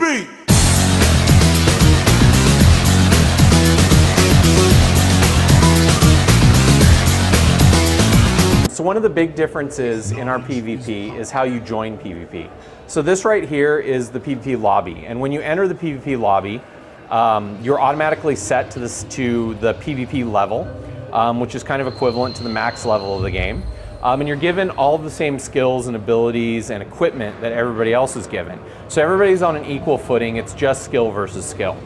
beat. So one of the big differences in our PvP is how you join PvP. So this right here is the PvP lobby, and when you enter the PvP lobby, you're automatically set to the PvP level, which is kind of equivalent to the max level of the game. And you're given all the same skills and abilities and equipment that everybody else is given. So everybody's on an equal footing, it's just skill versus skill.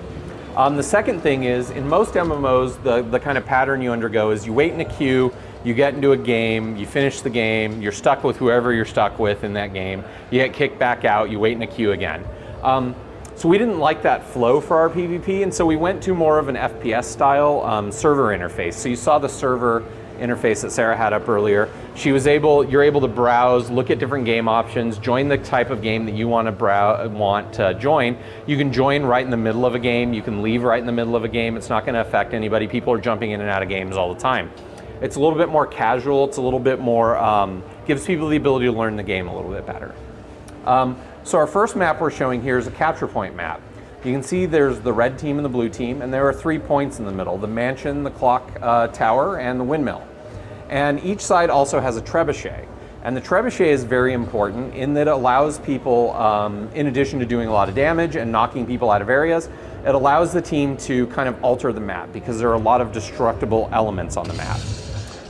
The second thing is, in most MMOs, the kind of pattern you undergo is you wait in a queue, you get into a game, you finish the game, you're stuck with whoever you're stuck with in that game, you get kicked back out, you wait in a queue again. So we didn't like that flow for our PvP, and so we went to more of an FPS style server interface. So you saw the server interface that Sarah had up earlier. You're able to browse, look at different game options, join the type of game that you want to join. You can join right in the middle of a game, you can leave right in the middle of a game. It's not going to affect anybody. People are jumping in and out of games all the time. It's a little bit more casual, it's a little bit more, gives people the ability to learn the game a little bit better. So our first map we're showing here is a capture point map. You can see there's the red team and the blue team, and there are 3 points in the middle: the mansion, the clock tower, and the windmill. And each side also has a trebuchet. And the trebuchet is very important in that it allows people, in addition to doing a lot of damage and knocking people out of areas, it allows the team to kind of alter the map because there are a lot of destructible elements on the map.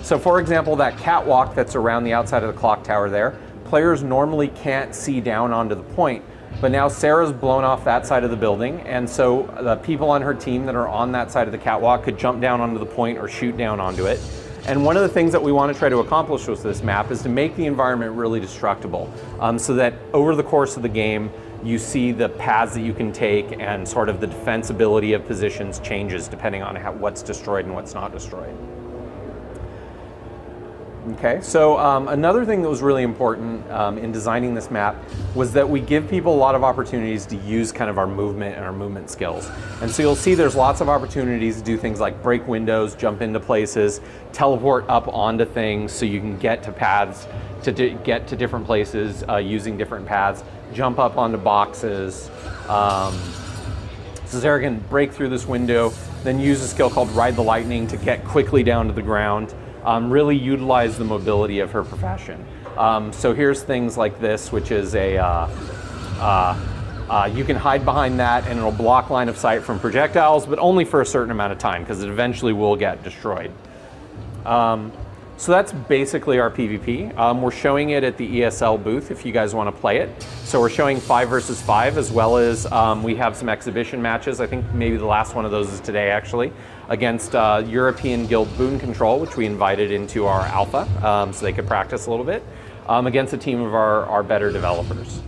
So for example, that catwalk that's around the outside of the clock tower there, players normally can't see down onto the point, but now Sarah's blown off that side of the building, and so the people on her team that are on that side of the catwalk could jump down onto the point or shoot down onto it. And one of the things that we want to try to accomplish with this map is to make the environment really destructible, so that over the course of the game, you see the paths that you can take and sort of the defensibility of positions changes depending on what's destroyed and what's not destroyed. Okay, so another thing that was really important in designing this map was that we give people a lot of opportunities to use kind of our movement and our movement skills. And so you'll see there's lots of opportunities to do things like break windows, jump into places, teleport up onto things so you can get to paths, to get to different places using different paths, jump up onto boxes. So Sarah can break through this window, then use a skill called Ride the Lightning to get quickly down to the ground. Really utilize the mobility of her profession. So here's things like this, which is you can hide behind that and it'll block line of sight from projectiles, but only for a certain amount of time because it eventually will get destroyed. So that's basically our PvP. We're showing it at the ESL booth if you guys want to play it. So we're showing 5 versus 5 as well as we have some exhibition matches. I think maybe the last one of those is today actually, against European Guild Boon Control, which we invited into our alpha so they could practice a little bit, against a team of our better developers.